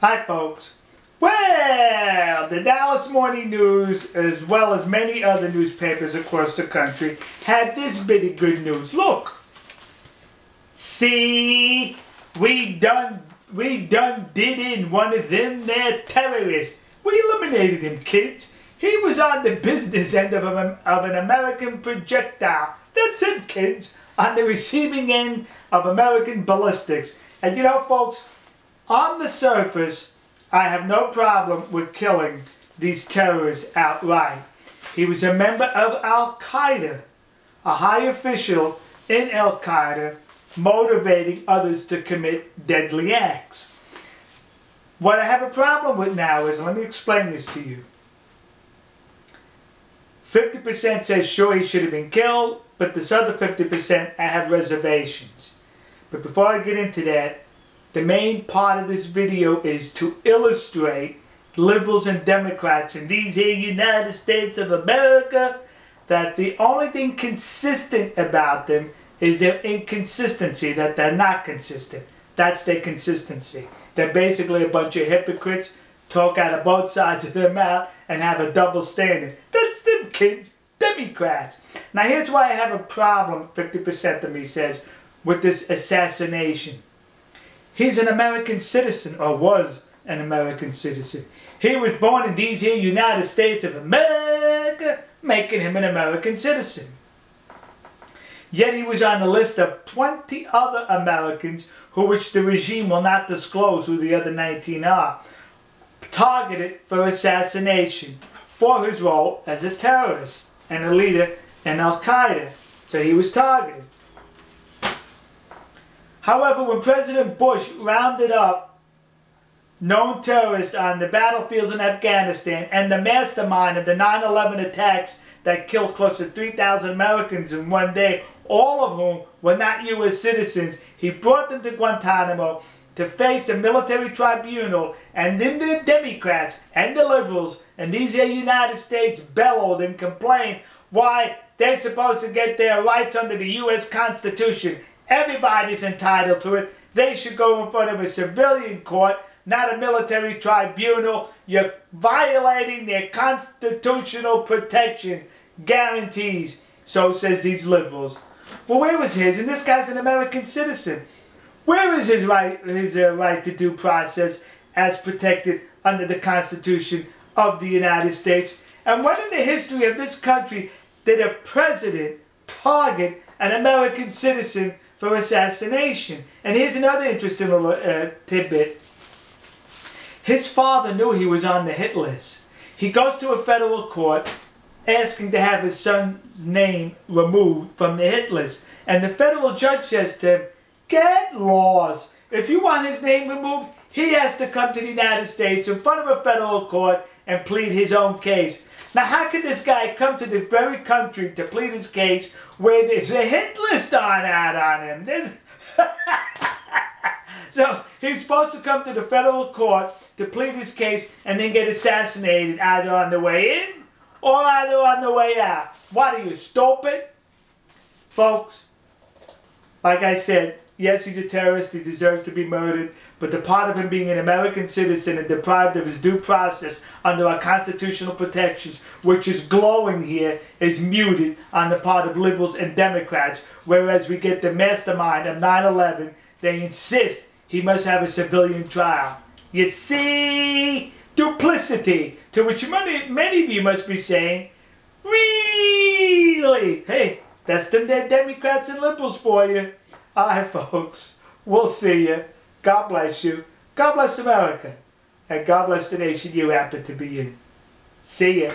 Hi folks. Well, the Dallas Morning News, as well as many other newspapers across the country, had this bit of good news. Look. See, we done did in one of them there terrorists. We eliminated him, kids. He was on the business end of an American projectile. That's him, kids. On the receiving end of American ballistics. And you know, folks, on the surface, I have no problem with killing these terrorists outright. He was a member of Al-Qaeda, a high official in Al-Qaeda, motivating others to commit deadly acts. What I have a problem with now is, let me explain this to you. 50% says sure he should have been killed, but this other 50% I have reservations. But before I get into that, the main part of this video is to illustrate liberals and Democrats in these here United States of America that the only thing consistent about them is their inconsistency, that they're not consistent. That's their consistency. They're basically a bunch of hypocrites, talk out of both sides of their mouth, and have a double standard. That's them, kids. Democrats. Now here's why I have a problem, 50% of me says, with this assassination. He's an American citizen, or was an American citizen. He was born in these here United States of America, making him an American citizen. Yet he was on the list of 20 other Americans which the regime will not disclose who the other 19 are, targeted for assassination for his role as a terrorist and a leader in Al-Qaeda. So he was targeted. However, when President Bush rounded up known terrorists on the battlefields in Afghanistan and the mastermind of the 9/11 attacks that killed close to 3,000 Americans in one day, all of whom were not U.S. citizens, he brought them to Guantanamo to face a military tribunal, and then the Democrats and the liberals and these here United States bellowed and complained why they're supposed to get their rights under the U.S. Constitution. Everybody's entitled to it. They should go in front of a civilian court, not a military tribunal. You're violating their constitutional protection guarantees. So says these liberals. Well, where was his? And this guy's an American citizen. Where is his right to due process as protected under the Constitution of the United States? And when in the history of this country did a president target an American citizen for assassination? And here's another interesting little tidbit. His father knew he was on the hit list. He goes to a federal court asking to have his son's name removed from the hit list. And the federal judge says to him, get lost. If you want his name removed, he has to come to the United States in front of a federal court and plead his own case. Now, how can this guy come to the very country to plead his case where there's a hit list out on him? So he's supposed to come to the federal court to plead his case and then get assassinated either on the way in or either on the way out. What are you, stupid? Folks, like I said, yes, he's a terrorist. He deserves to be murdered. But the part of him being an American citizen and deprived of his due process under our constitutional protections, which is glowing here, is muted on the part of liberals and Democrats. Whereas we get the mastermind of 9/11, they insist he must have a civilian trial. You see? Duplicity. To which many of you must be saying, really? Hey, that's them dead Democrats and liberals for you. All right, folks. We'll see you. God bless you. God bless America. And God bless the nation you happen to be in. See ya.